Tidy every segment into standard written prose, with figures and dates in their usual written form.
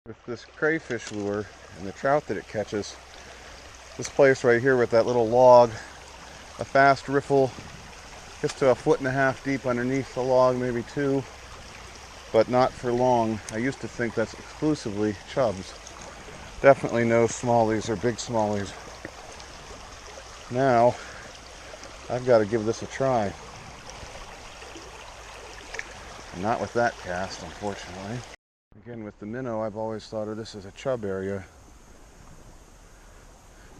With this crayfish lure and the trout that it catches, this place right here with that little log, a fast riffle gets to 1.5 feet deep underneath the log, maybe 2, but not for long. I used to think that's exclusively chubs. Definitely no smallies or big smallies. Now, I've got to give this a try. Not with that cast, unfortunately. Again, with the minnow, I've always thought of this as a chub area.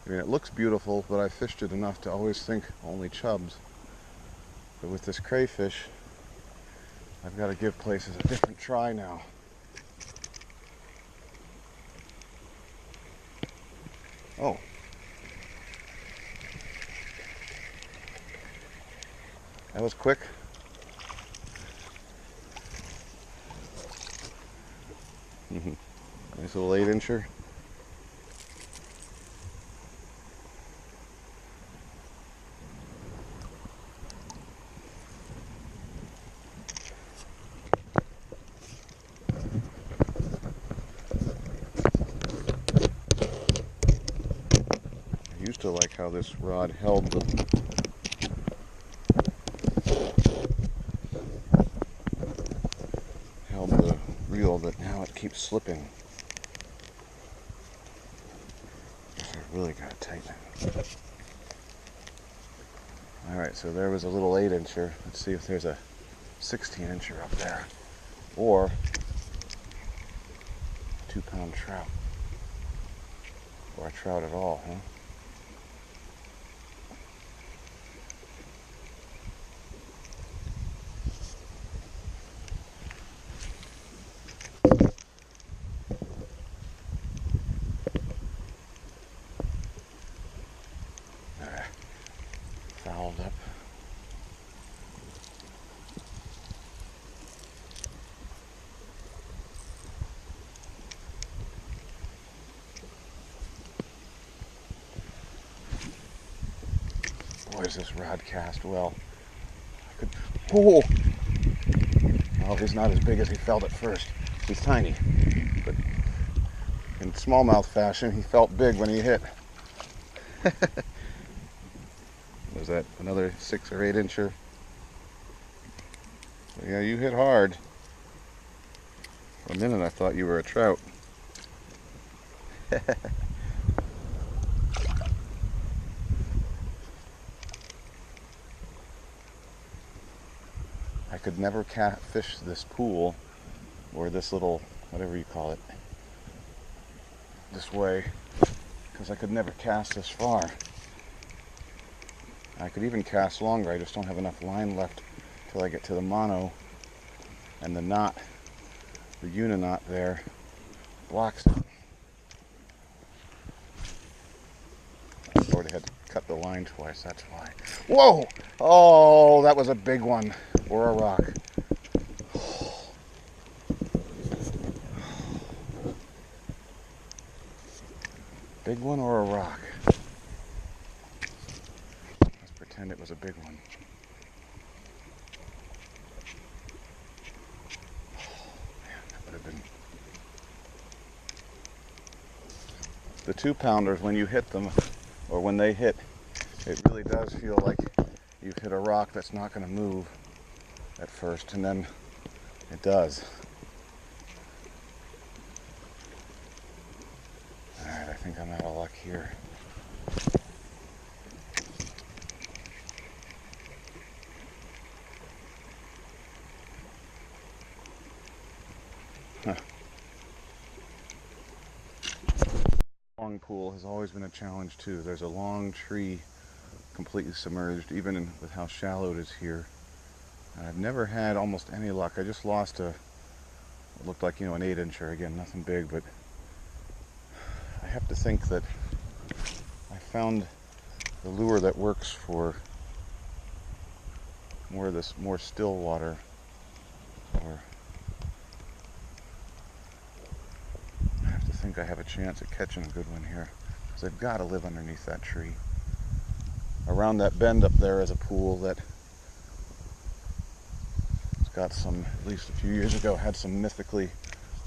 I mean, it looks beautiful, but I fished it enough to always think only chubs. But with this crayfish, I've got to give places a different try now. Oh. That was quick. Nice little 8-incher. I used to like how this rod held the reel, but now it keeps slipping. I really gotta tighten it. Alright, so there was a little 8-incher. Let's see if there's a 16-incher up there. Or a 2-pound trout. Or a trout at all, huh? Fouled up. Boy, is this rod cast well. I could. Oh! Well, he's not as big as he felt at first. He's tiny, but in smallmouth fashion, he felt big when he hit. Was that another 6 or 8-incher? Yeah, you hit hard. For a minute I thought you were a trout. I could never fish this pool, or this little, whatever you call it, this way, because I could never cast this far. I could even cast longer, I just don't have enough line left till I get to the mono, and the knot, the uniknot there, blocks it. I sort of had to cut the line twice, that's why. Whoa! Oh, that was a big one, or a rock. Big one or a rock? Let's pretend it was a big one. Man, that would have been... The 2-pounders, when you hit them, or when they hit, it really does feel like you've hit a rock that's not going to move at first, and then it does. Alright, I think I'm out of luck here. Huh. Long pool has always been a challenge too. There's a long tree completely submerged, even with how shallow it is here. And I've never had almost any luck. I just lost it looked like, an 8-incher. Again, nothing big, but I have to think that I found the lure that works for more still water, or I have to think I have a chance at catching a good one here, because they've got to live underneath that tree. Around that bend up there is a pool that got some, at least a few years ago, had some mythically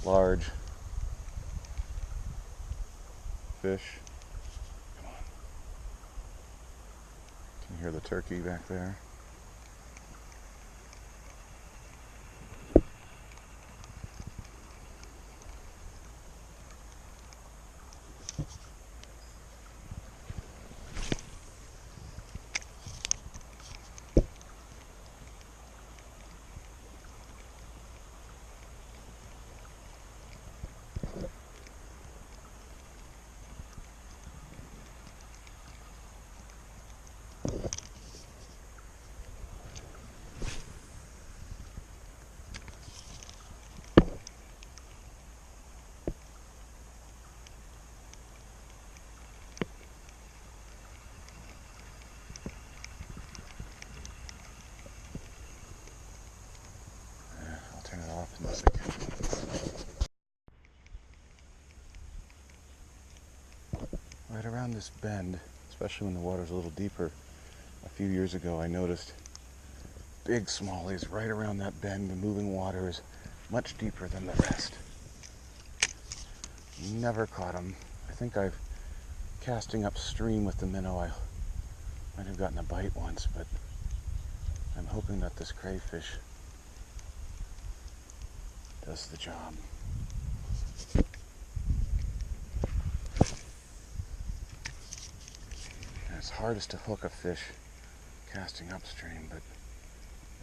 large fish. Come on. Can you hear the turkey back there? Turn it off in a second. Right around this bend, especially when the water's a little deeper, a few years ago I noticed big smallies right around that bend. The moving water is much deeper than the rest. Never caught them. I think I've casting upstream with the minnow. I might have gotten a bite once, but I'm hoping that this crayfish does the job. And it's hardest to hook a fish casting upstream, but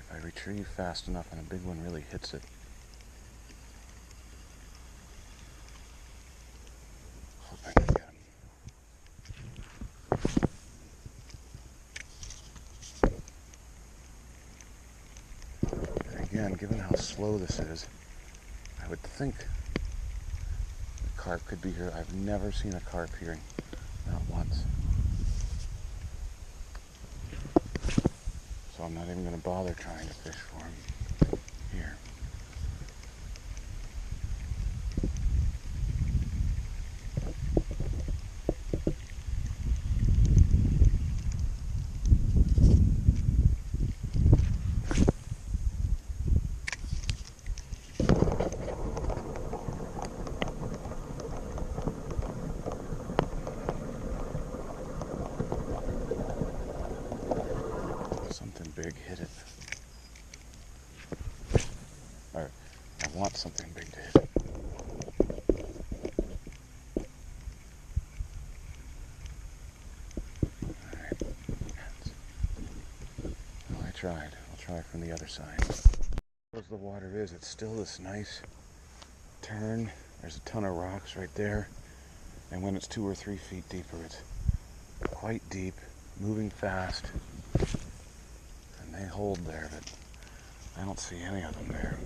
if I retrieve fast enough and a big one really hits it, hope I can get him. And again, given how slow this is, I would think the carp could be here. I've never seen a carp here, not once. So I'm not even going to bother trying to fish for him here. Big hit it. Or I want something big to hit it. Alright. Well, I tried. I'll try from the other side. As the water is, it's still this nice turn. There's a ton of rocks right there. And when it's 2 or 3 feet deeper, it's quite deep, moving fast. They hold there, but I don't see any of them there.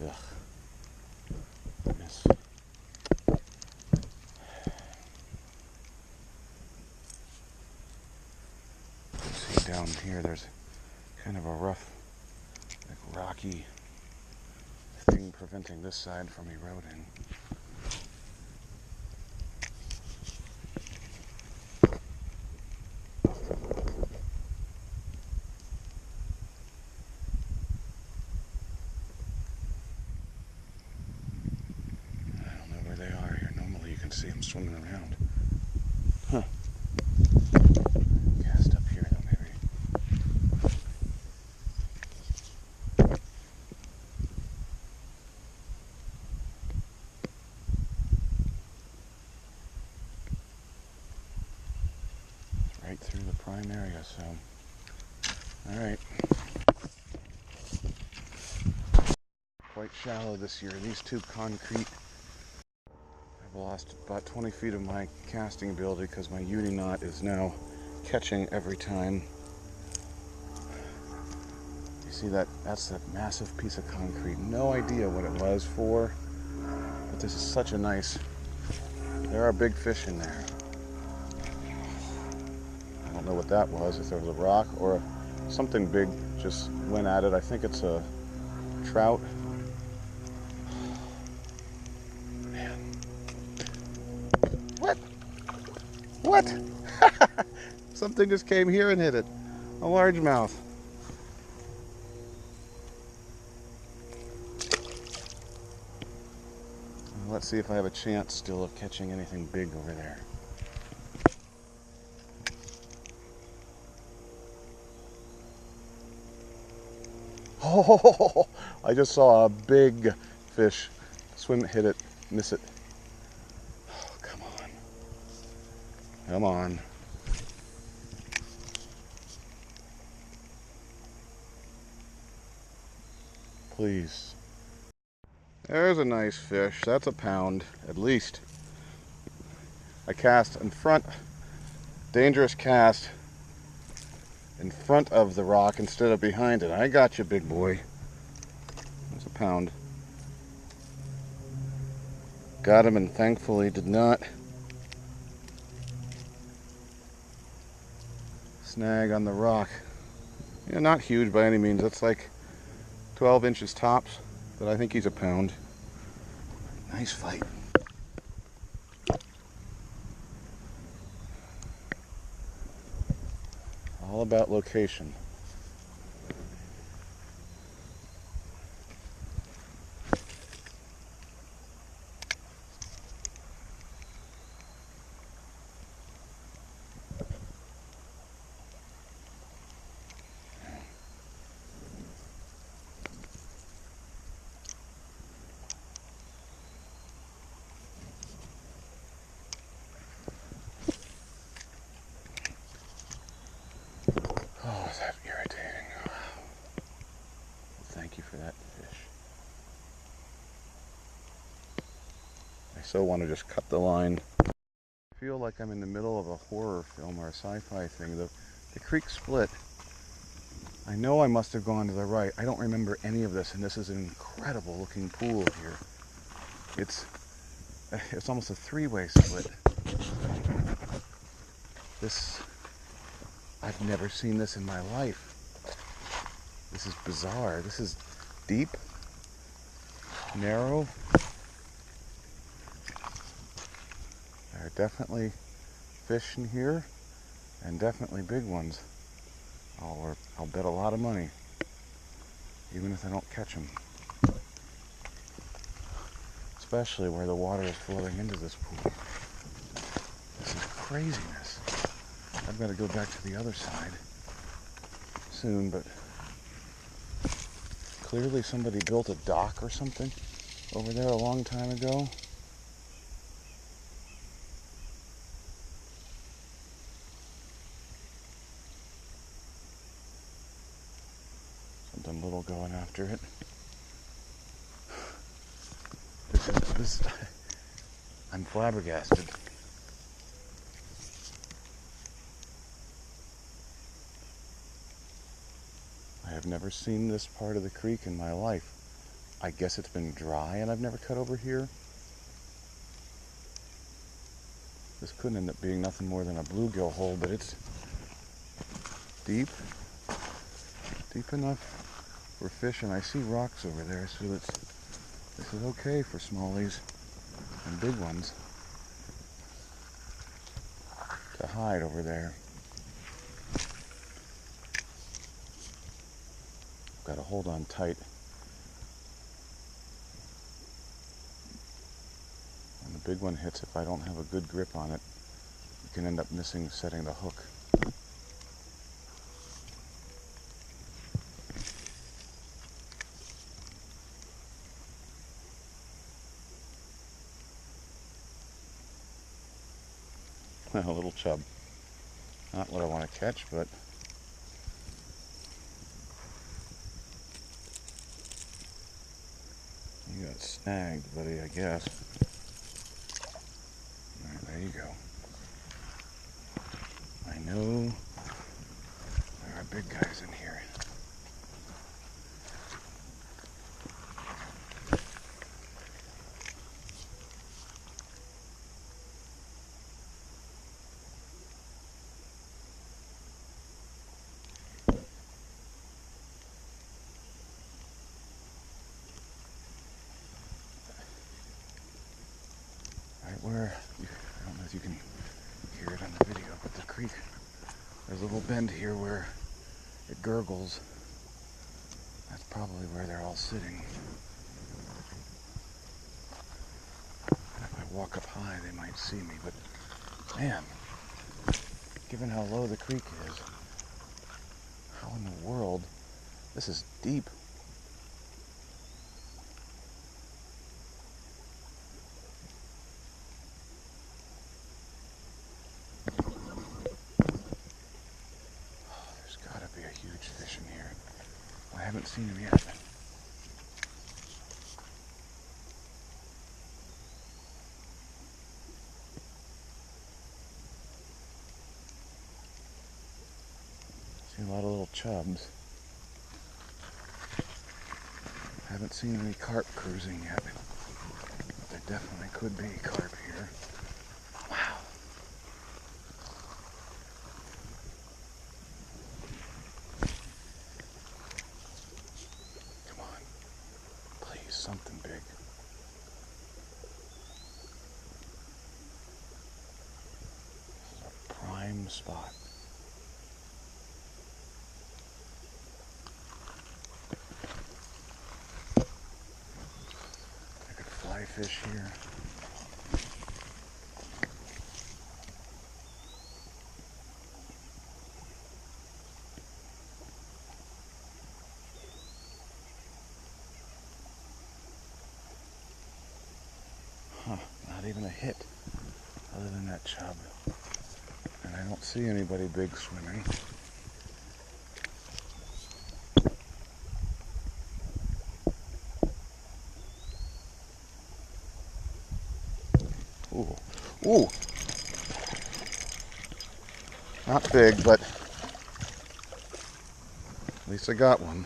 Ugh. Miss. See down here, there's kind of a rough, like rocky thing preventing this side from eroding. See him swimming around. Huh. Cast up here though, maybe. It's right through the prime area, so. Alright. Quite shallow this year. These two concrete. I've lost about 20 feet of my casting ability because my uni knot is now catching every time. You see that? That's that massive piece of concrete. No idea what it was for, but this is such a nice. There are big fish in there. I don't know what that was, if there was a rock or something big just went at it. I think it's a trout. What? Something just came here and hit it. A largemouth. Let's see if I have a chance still of catching anything big over there. Oh, I just saw a big fish swim, hit it, miss it. Oh, come on. Come on. Please. There's a nice fish. That's a pound, at least. I cast in front, dangerous cast in front of the rock instead of behind it. I got you, big boy. That's a pound. Got him and thankfully did not snag on the rock. Yeah, not huge by any means. That's like 12 inches tops, but I think he's a pound. Nice fight. All about location. Oh, is that irritating? Thank you for that fish. I so want to just cut the line. I feel like I'm in the middle of a horror film or a sci-fi thing. The creek split. I know I must have gone to the right. I don't remember any of this, and this is an incredible looking pool here. It's almost a three-way split. I've never seen this in my life. This is bizarre. This is deep, narrow. There are definitely fish in here, and definitely big ones. I'll bet a lot of money, even if I don't catch them. Especially where the water is flowing into this pool. This is craziness. I've got to go back to the other side soon, but clearly somebody built a dock or something over there a long time ago. Something little going after it. I'm flabbergasted. I have never seen this part of the creek in my life. I guess it's been dry and I've never cut over here. This could end up being nothing more than a bluegill hole, but it's deep enough for fish, and I see rocks over there, so this is okay for smallies and big ones to hide over there. Got to hold on tight. When the big one hits, if I don't have a good grip on it, you can end up missing setting the hook. A little chub. Not what I want to catch, but you got snagged, buddy, I guess. All right, there you go. I know there are big guys in here. Where, I don't know if you can hear it on the video, but the creek, there's a little bend here where it gurgles. That's probably where they're all sitting. walk up high, they might see me, but man, given how low the creek is, how in the world, this is deep. There's gotta be a huge fish in here. I haven't seen him yet. See a lot of little chubs. Haven't seen any carp cruising yet. But there definitely could be carp here. Wow. Come on. Please, something big. This is a prime spot. Fish here. Huh, not even a hit other than that chub. And I don't see anybody big swimming. Ooh, ooh, not big, but at least I got one.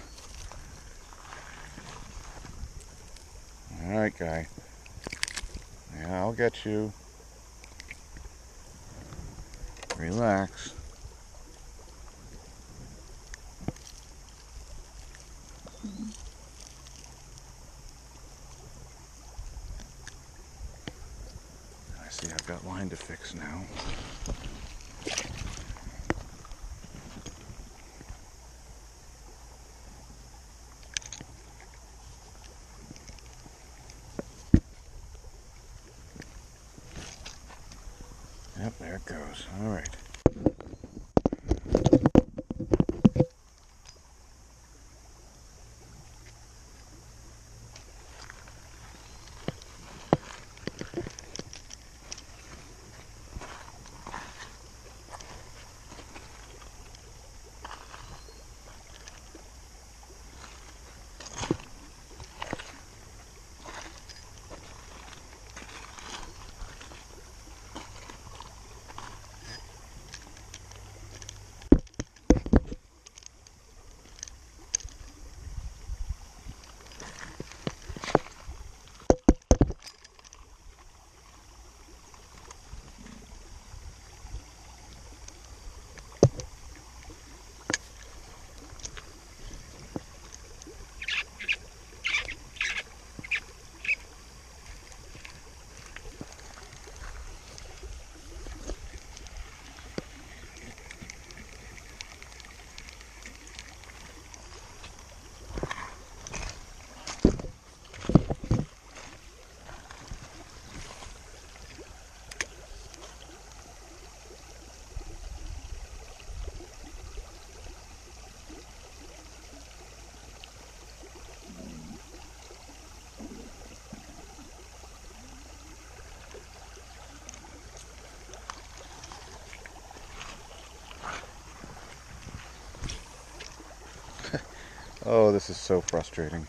All right, guy. Yeah, I'll get you. Relax. I see I've got line to fix now. Yep, there it goes. All right. Oh, this is so frustrating.